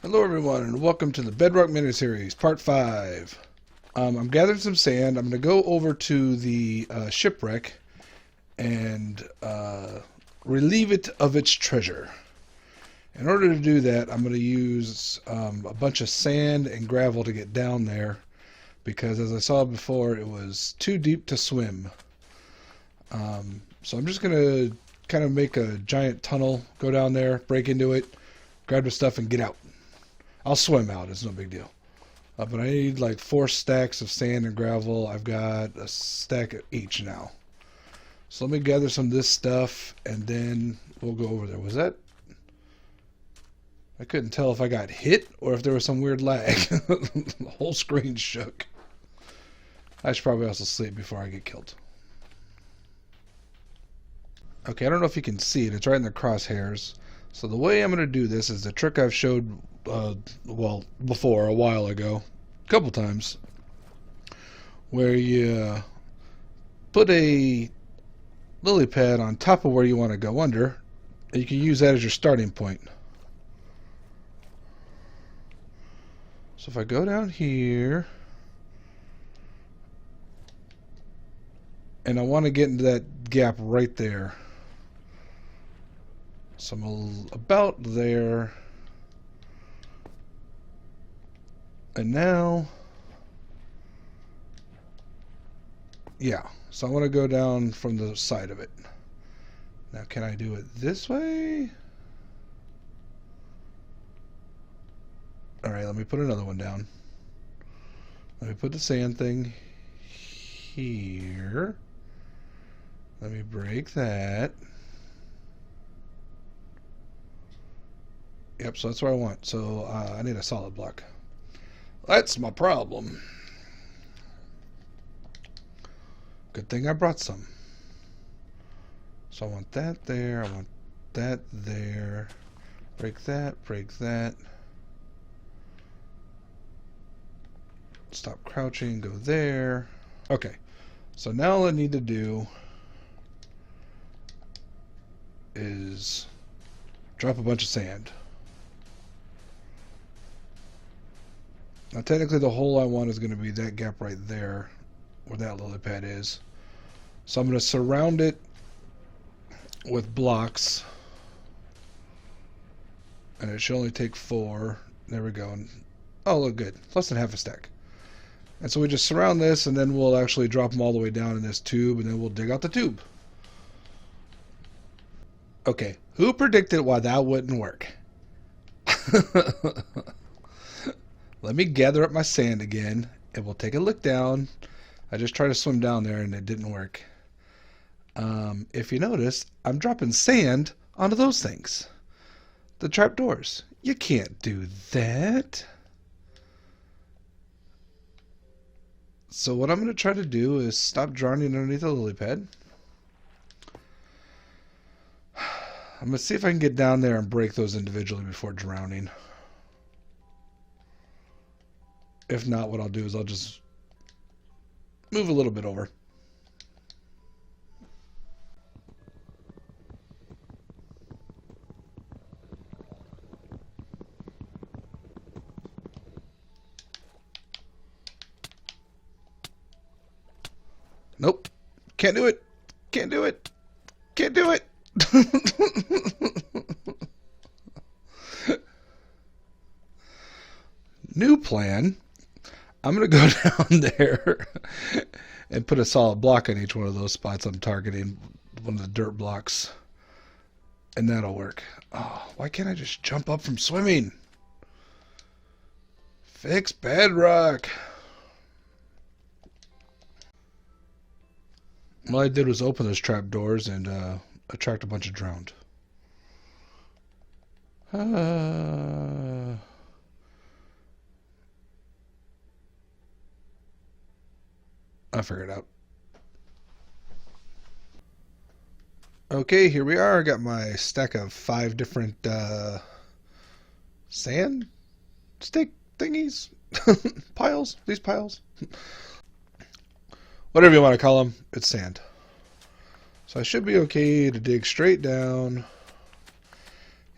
Hello everyone and welcome to the Bedrock Miniseries, Part 5. I'm gathering some sand. I'm going to go over to the shipwreck and relieve it of its treasure. In order to do that, I'm going to use a bunch of sand and gravel to get down there because, as I saw before, it was too deep to swim. So I'm just going to kind of make a giant tunnel, go down there, break into it, grab the stuff, and get out. I'll swim out. It's no big deal. But I need like 4 stacks of sand and gravel. I've got a stack of each now. So let me gather some of this stuff, and then we'll go over there. Was that... I couldn't tell if I got hit or if there was some weird lag. The whole screen shook. I should probably also sleep before I get killed. Okay, I don't know if you can see it. It's right in the crosshairs. So the way I'm going to do this is the trick I've showed, well, before, a while ago, a couple times, where you put a lily pad on top of where you want to go under, and you can use that as your starting point. So if I go down here, and I want to get into that gap right there. So I'm about there. And now, yeah, so I want to go down from the side of it. Now, can I do it this way? All right, let me put another one down. Let me put the sand thing here. Let me break that. Yep, so that's what I want. So I need a solid block. That's my problem. Good thing I brought some. So I want that there. I want that there. Break that. Break that. Stop crouching. Go there. Okay. So now all I need to do is drop a bunch of sand. Now technically the hole I want is going to be that gap right there where that lily pad is. So I'm going to surround it with blocks. And it should only take 4. There we go. And, oh, look good. Less than half a stack. And so we just surround this, and then we'll actually drop them all the way down in this tube, and then we'll dig out the tube. Okay, who predicted why that wouldn't work? Let me gather up my sand again, and we'll take a look down. I just tried to swim down there, and it didn't work. If you notice, I'm dropping sand onto those things. The trapdoors. You can't do that. So what I'm going to try to do is stop drowning underneath the lily pad. I'm going to see if I can get down there and break those individually before drowning. If not, what I'll do is I'll just move a little bit over. Nope. Can't do it. Can't do it. Can't do it. New plan. I'm going to go down there and put a solid block on each one of those spots I'm targeting, one of the dirt blocks, and that'll work. Oh, why can't I just jump up from swimming? Fix Bedrock. All I did was open those trap doors and attract a bunch of drowned. I figured it out. Okay, here we are. I got my stack of 5 different sand stick thingies. Piles. These piles. Whatever you want to call them, it's sand. So I should be okay to dig straight down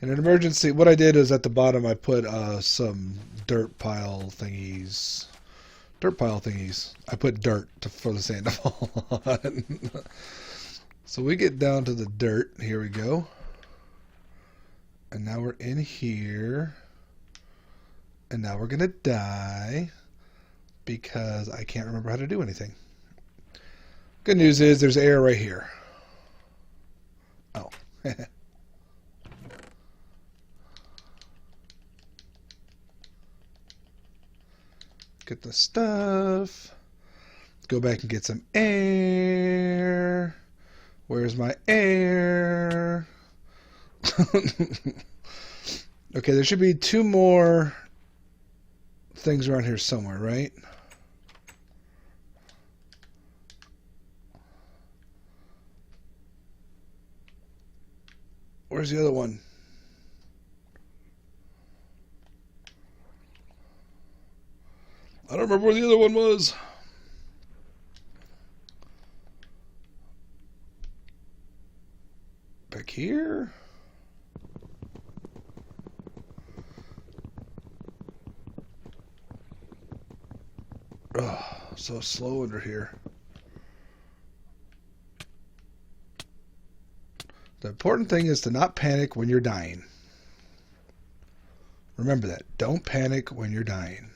In an emergency, what I did is at the bottom I put some dirt pile thingies. I put dirt for the sand to fall on. So we get down to the dirt. Here we go. And now we're in here. And now we're going to die because I can't remember how to do anything. Good news is there's air right here. Oh. Get the stuff. Go back and get some air. Where's my air? Okay, there should be 2 more things around here somewhere, right? Where's the other one? I don't remember where the other one was. Back here? Oh, so slow under here. The important thing is to not panic when you're dying. Remember that. Don't panic when you're dying.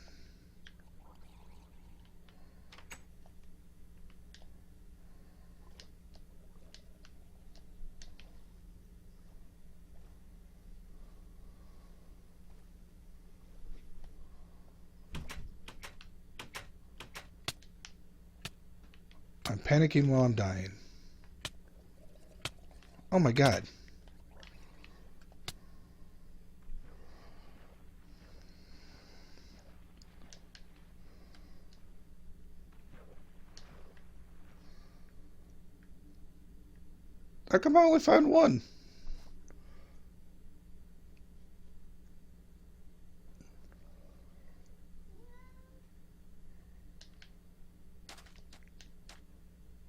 I'm panicking while I'm dying. Oh my god. How come I only found one?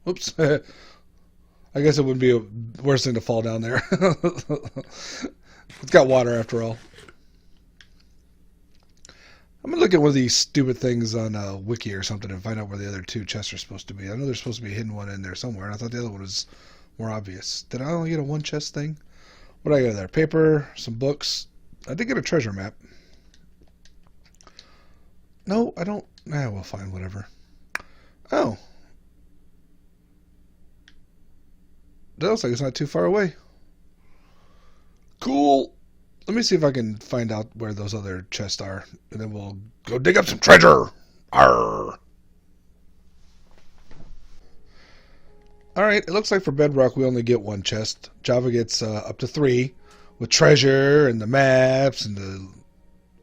Oops. I guess it would be a worse thing to fall down there. It's got water after all. I'm going to look at one of these stupid things on Wiki or something and find out where the other 2 chests are supposed to be. I know there's supposed to be a hidden one in there somewhere, and I thought the other one was more obvious. Did I only get a 1 chest thing? What did I get there? Paper, some books. I did get a treasure map. No, I don't. We'll find whatever. Oh. That looks like it's not too far away. Cool. Let me see if I can find out where those other chests are, and then we'll go dig up some treasure. Arr. Alright, it looks like for Bedrock we only get 1 chest. Java gets up to 3 with treasure and the maps and the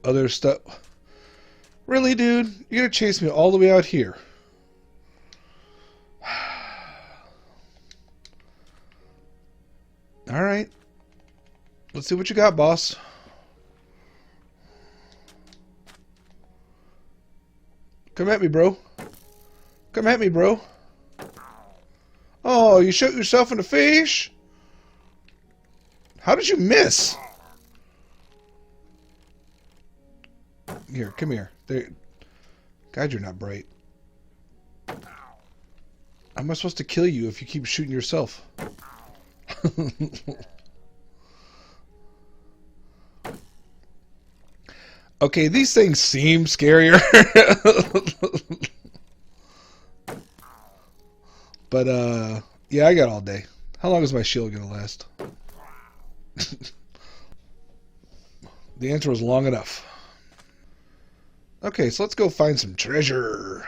other stuff. Really, dude? You're gonna chase me all the way out here? Alright. Let's see what you got, boss. Come at me, bro. Come at me, bro. Oh, you shot yourself in the face? How did you miss? Here, come here. There. God, you're not bright. How am I supposed to kill you if you keep shooting yourself? Okay, these things seem scarier. But, yeah, I got all day. How long is my shield going to last? The answer was long enough. Okay, so let's go find some treasure.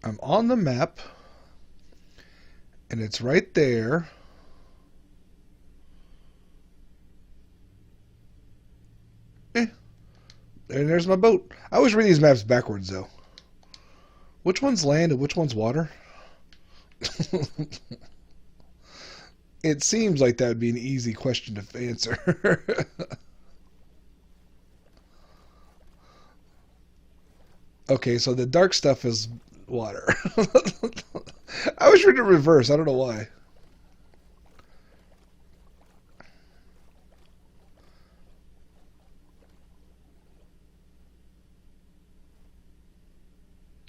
I'm on the map. And it's right there. And there's my boat. I always read these maps backwards, though. Which one's land and which one's water? It seems like that would be an easy question to answer. Okay, so the dark stuff is water. I was reading it reverse. I don't know why.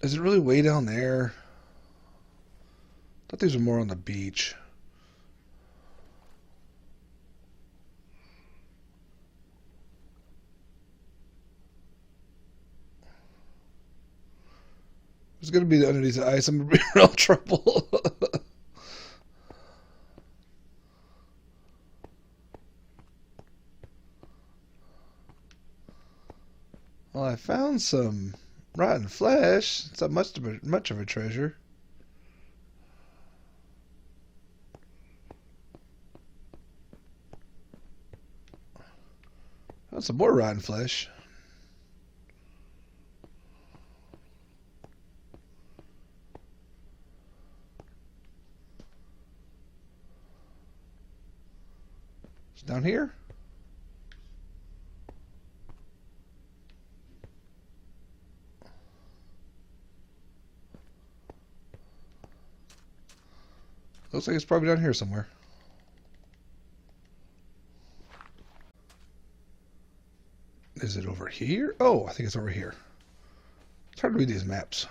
Is it really way down there? I thought these were more on the beach. It's going to be underneath the ice. I'm going to be in real trouble. Well, I found some rotten flesh. It's not much of a treasure. Found some more rotten flesh. It's down here. Looks like it's probably down here somewhere. Is it over here? Oh, I think it's over here. It's hard to read these maps.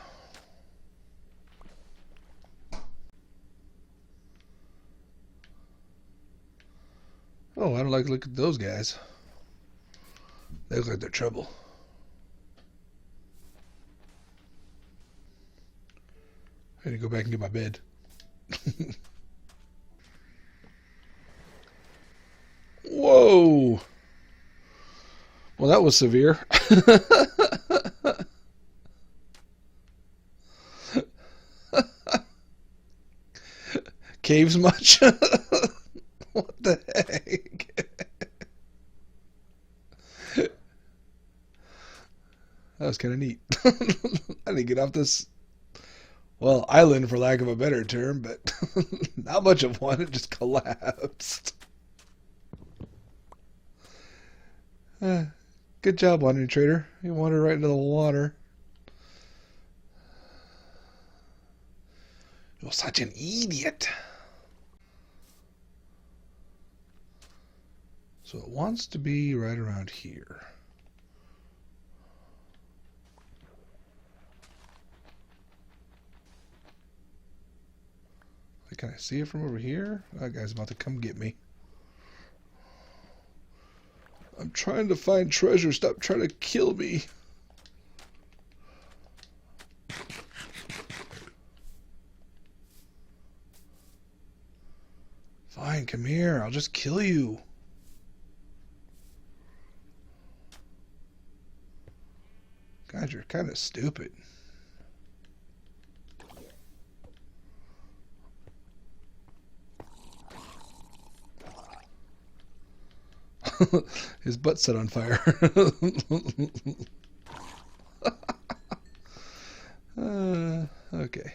Oh, I don't like to look at those guys. They look like they're trouble. I need to go back and get my bed. Whoa! Well, that was severe. Caves much? What the heck? That was kind of neat. I didn't get off this, well, island for lack of a better term, but not much of one. It just collapsed. Good job, wandering trader. You wandered right into the water. You're such an idiot. So it wants to be right around here. Can I see it from over here? That guy's about to come get me. I'm trying to find treasure. Stop trying to kill me. Fine, come here. I'll just kill you. God, you're kind of stupid. His butt's set on fire. Okay.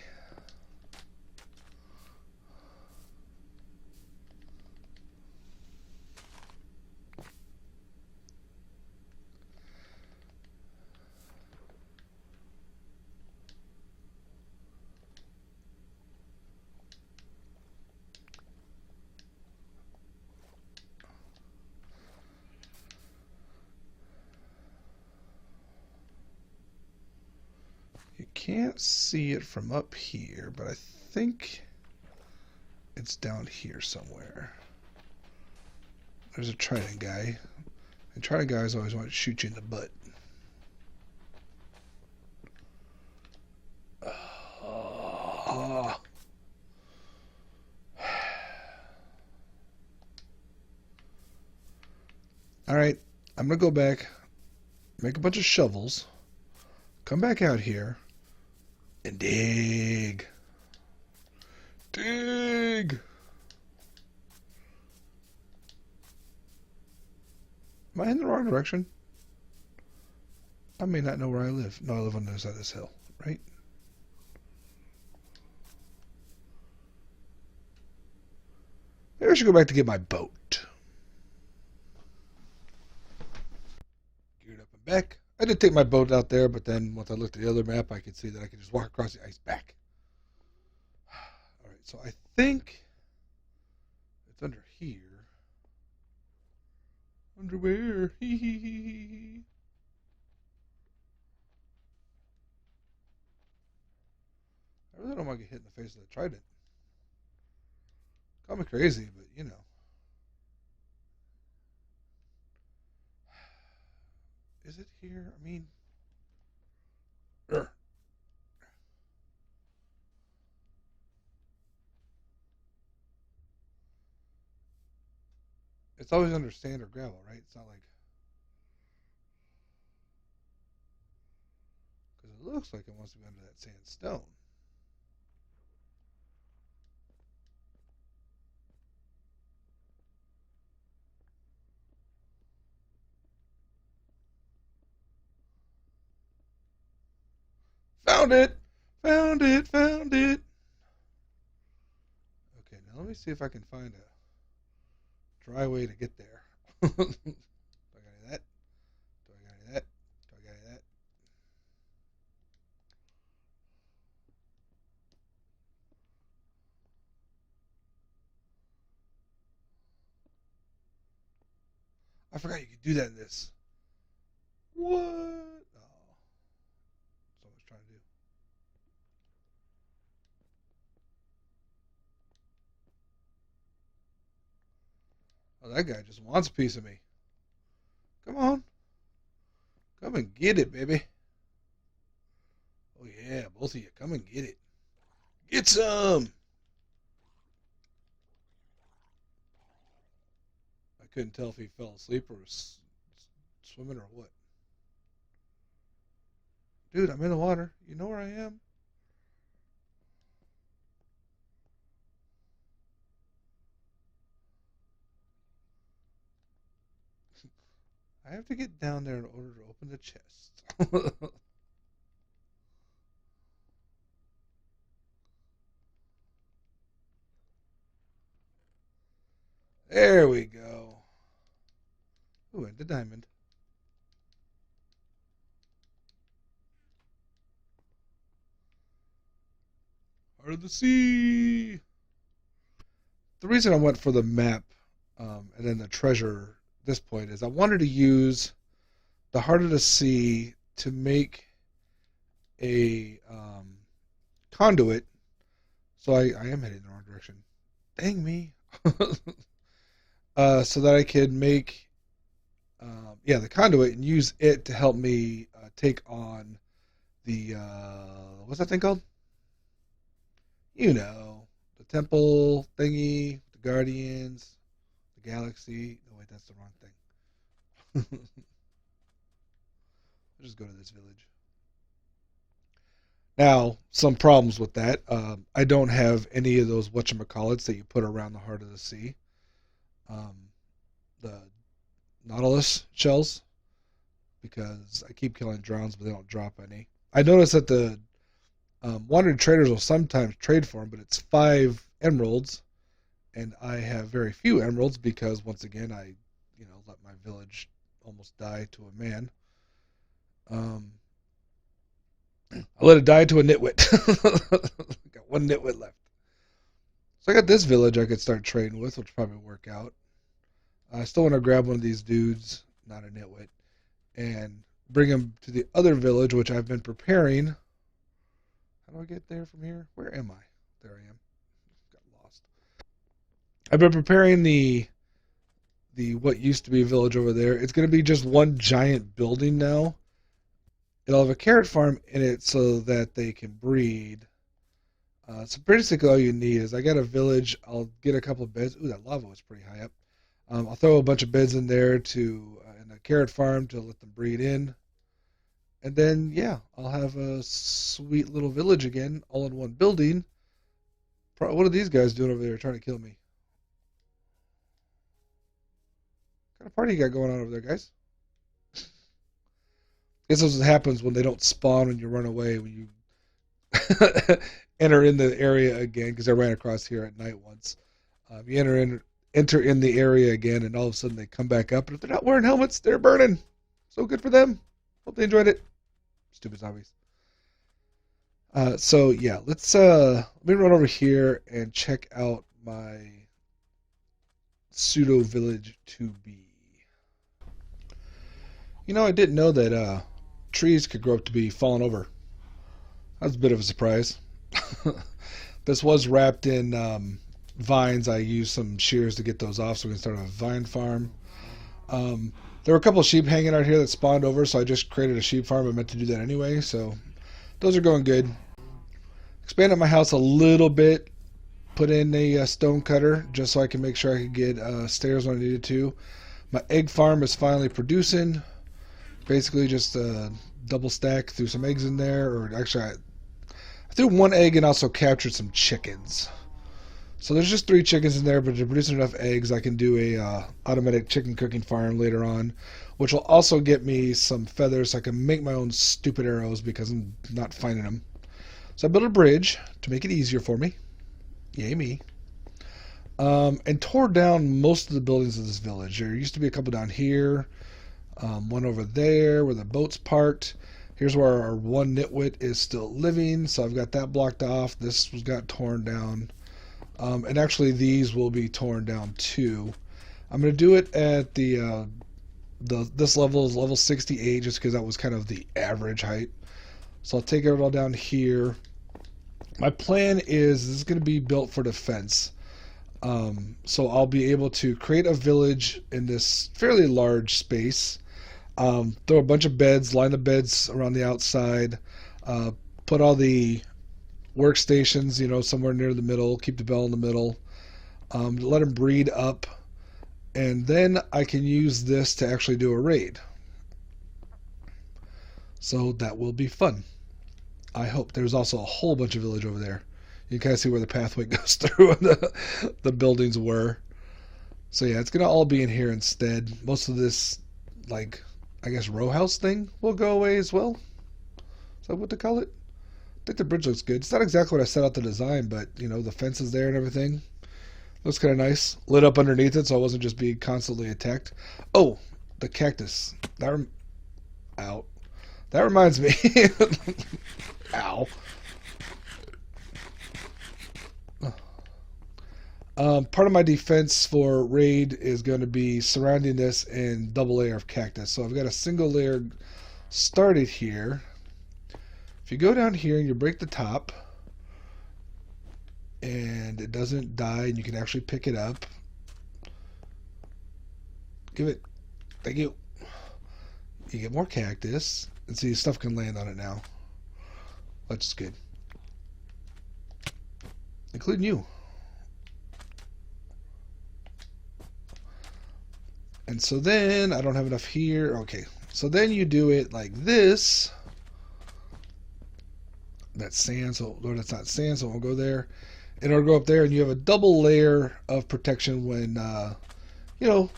You can't see it from up here, but I think it's down here somewhere. There's a trident guy. And trident guys always want to shoot you in the butt. Alright, I'm going to go back, make a bunch of shovels, come back out here, and dig. Dig! Am I in the wrong direction? I may not know where I live. No, I live on the other side of this hill, right? Maybe I should go back to get my boat. Geared up and back. I did take my boat out there, but then once I looked at the other map, I could see that I could just walk across the ice back. Alright, so I think it's under here. Under where? hit in the face with a trident. Call me crazy, but you know. Is it here? I mean, it's always under sand or gravel, right? It's not like, because it looks like it wants to be under that sandstone. Found it! Found it! Found it! Okay, now let me see if I can find a dry way to get there. Do I got any of that? Do I got any of that? Do I got any of that? I forgot you could do that in this. What? Oh, so much trying to do. Oh, that guy just wants a piece of me. Come on. Come and get it, baby. Oh, yeah, both of you. Come and get it. Get some! I couldn't tell if he fell asleep or was swimming or what. Dude, I'm in the water. You know where I am? I have to get down there in order to open the chest. There we go. Ooh, and the diamond. Heart of the sea. The reason I went for the map and then the treasure at this point is I wanted to use the heart of the sea to make a conduit. So I am heading in the wrong direction. Dang me. So that I could make the conduit and use it to help me take on the what's that thing called? You know, the temple thingy, the guardians, the galaxy. No, wait, that's the wrong thing. I'll just go to this village. Now, some problems with that. I don't have any of those whatchamacallits that you put around the heart of the sea. Um, the Nautilus shells, because I keep killing drowns, but they don't drop any. I noticed that the wandering traders will sometimes trade for them, but it's 5 emeralds, and I have very few emeralds because, once again, I let my village almost die to a man. I let it die to a nitwit. Got 1 nitwit left. So I got this village I could start trading with, which will probably work out. I still want to grab one of these dudes, not a nitwit, and bring him to the other village, which I've been preparing. How do I get there from here? Where am I? There I am. Got lost. I've been preparing the what used to be a village over there. It's going to be just one giant building now. It'll have a carrot farm in it so that they can breed. So basically all you need is I got a village. I'll get a couple of beds. Ooh, that lava was pretty high up. I'll throw a bunch of beds in there in a carrot farm to let them breed in. And then, yeah, I'll have a sweet little village again, all in one building. What are these guys doing over there trying to kill me? What kind of party you got going on over there, guys? Guess this is what happens when they don't spawn when you run away, when you enter in the area again, because I ran across here at night once. You enter in the area again, and all of a sudden they come back up, and if they're not wearing helmets, they're burning. So good for them. Hope they enjoyed it. Stupid zombies. So yeah, let me run over here and check out my pseudo village to be. I didn't know that trees could grow up to be falling over. That was a bit of a surprise. This was wrapped in vines. I used some shears to get those off so we can start a vine farm. There were a couple of sheep hanging out here that spawned over, so I just created a sheep farm. I meant to do that anyway, so those are going good. Expanded my house a little bit. Put in a stone cutter just so I can make sure I could get stairs when I needed to. My egg farm is finally producing. Basically just double stack, threw some eggs in there, or actually I threw one egg and also captured some chickens. So there's just 3 chickens in there, but they're producing enough eggs I can do a automatic chicken cooking farm later on, which will also get me some feathers so I can make my own stupid arrows because I'm not finding them. So I built a bridge to make it easier for me. Yay me. And tore down most of the buildings of this village. There used to be a couple down here, one over there where the boat's parked. Here's where our one nitwit is still living, so I've got that blocked off. This got torn down. And actually these will be torn down too. I'm going to do it at this level is level 68 just because that was kind of the average height. So I'll take it all down here. My plan is this is going to be built for defense. So I'll be able to create a village in this fairly large space. Throw a bunch of beds, line the beds around the outside. Put all the workstations, somewhere near the middle. Keep the bell in the middle. Let them breed up. And then I can use this to actually do a raid. So that will be fun. I hope. There's also a whole bunch of village over there. You can kind of see where the pathway goes through and the buildings were. So yeah, it's going to all be in here instead. Most of this, I guess, row house thing will go away as well. Is that what to call it? I think the bridge looks good. It's not exactly what I set out to design, but, the fence is there and everything. Looks kind of nice. Lit up underneath it so I wasn't just being constantly attacked. Oh, the cactus. Ow. That reminds me. Ow. Part of my defense for raid is going to be surrounding this in double layer of cactus. So I've got a single layer started here. If you go down here and you break the top and it doesn't die and you can actually pick it up, give it, thank you. You get more cactus and see stuff can land on it now. Which is good. Including you. And so then, I don't have enough here. Okay. So then you do it like this. That's sand, so or that's not sand, so it won't go there. And it'll go up there, and you have a double layer of protection when,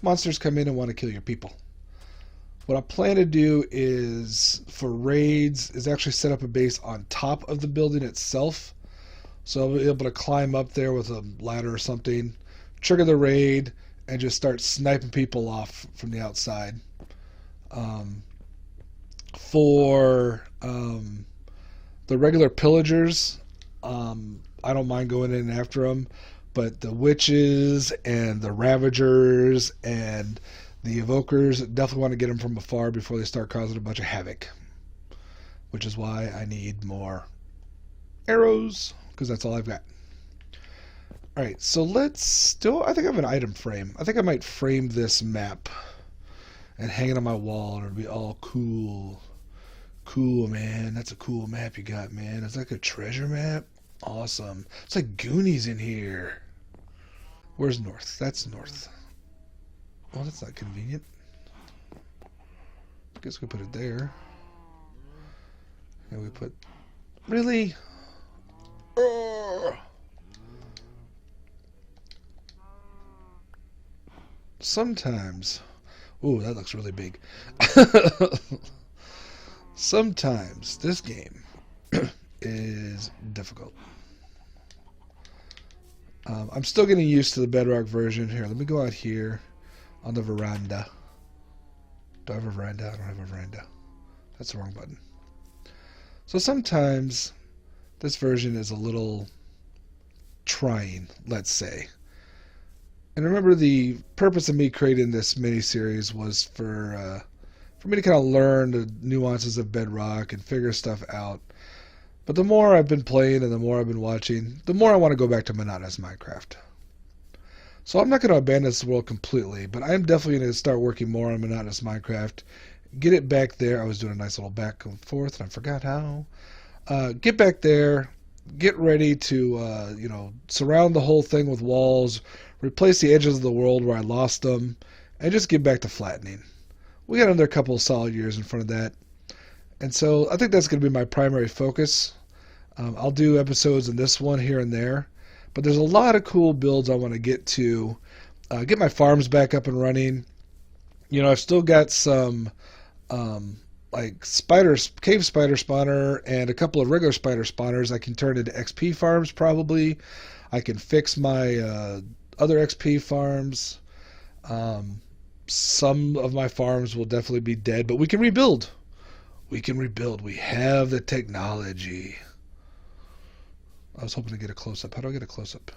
monsters come in and want to kill your people. What I plan to do is, for raids, is actually set up a base on top of the building itself. So I'll be able to climb up there with a ladder or something, trigger the raid, and just start sniping people off from the outside. For the regular pillagers, I don't mind going in after them, but the witches and the ravagers and the evokers, definitely want to get them from afar before they start causing a bunch of havoc. Which is why I need more arrows, because that's all I've got. Alright, so I think I have an item frame. I think I might frame this map and hang it on my wall and it'll be all cool. Cool, man. That's a cool map you got, man. It's like a treasure map. Awesome. It's like Goonies in here. Where's north? That's north. Well, that's not convenient. I guess we put it there. And we put... Really? Urgh. Sometimes... Ooh, that looks really big. Sometimes this game is difficult. I'm still getting used to the Bedrock version. Here, let me go out here on the veranda. Do I have a veranda? I don't have a veranda. That's the wrong button. So sometimes this version is a little trying, let's say. And remember, the purpose of me creating this mini-series was for me to kind of learn the nuances of Bedrock and figure stuff out. But the more I've been playing and the more I've been watching, the more I want to go back to monotonous Minecraft. So I'm not going to abandon this world completely, but I'm definitely going to start working more on monotonous Minecraft. Get it back there. I was doing a nice little back and forth, and I forgot how. Get back there. Get ready to, surround the whole thing with walls. Replace the edges of the world where I lost them. And just get back to flattening. We got another couple of solid years in front of that. And so I think that's going to be my primary focus. I'll do episodes in this one here and there. But there's a lot of cool builds I want to get to. Get my farms back up and running. I've still got some cave spider spawner and a couple of regular spider spawners I can turn into XP farms probably. I can fix my other XP farms. Some of my farms will definitely be dead, but we can rebuild. We can rebuild. We have the technology. I was hoping to get a close-up. How do I get a close-up?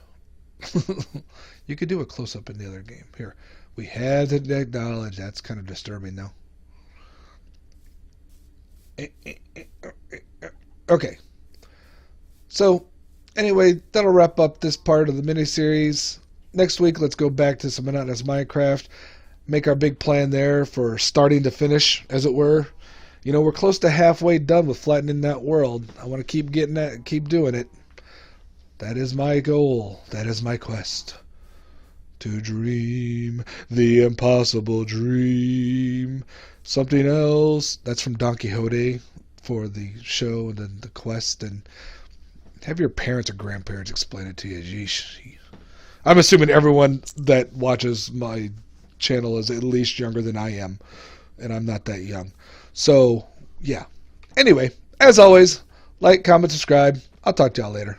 You could do a close-up in the other game. Here. We have the technology. That's kind of disturbing now. Okay. So, anyway, that'll wrap up this part of the mini-series. Next week, let's go back to some monotonous Minecraft. Make our big plan there for starting to finish, as it were. We're close to halfway done with flattening that world. I want to keep getting that, keep doing it. That is my goal. That is my quest. To dream the impossible dream. Something else. That's from Don Quixote for the show and then the quest. And have your parents or grandparents explain it to you. Yeesh. I'm assuming everyone that watches my channel is at least younger than I am. And I'm not that young. So, yeah. Anyway, as always, like, comment, subscribe. I'll talk to y'all later.